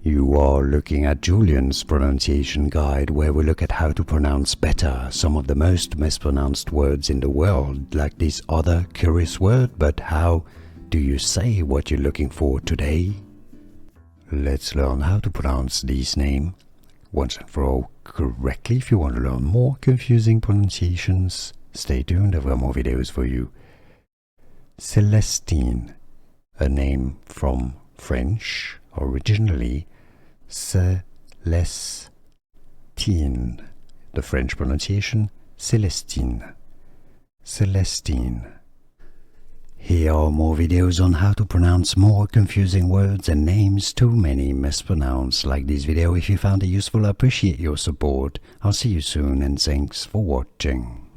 You are looking at Julian's pronunciation guide, where we look at how to pronounce better some of the most mispronounced words in the world, like this other curious word. But how do you say what you're looking for today? Let's learn how to pronounce this name once and for all correctly. If you want to learn more confusing pronunciations, stay tuned, I've got more videos for you. Celestine, a name from French, originally Celestine, the French pronunciation Celestine. Celestine. Here are more videos on how to pronounce more confusing words and names too many mispronounced. Like this video if you found it useful. I appreciate your support. I'll see you soon and thanks for watching.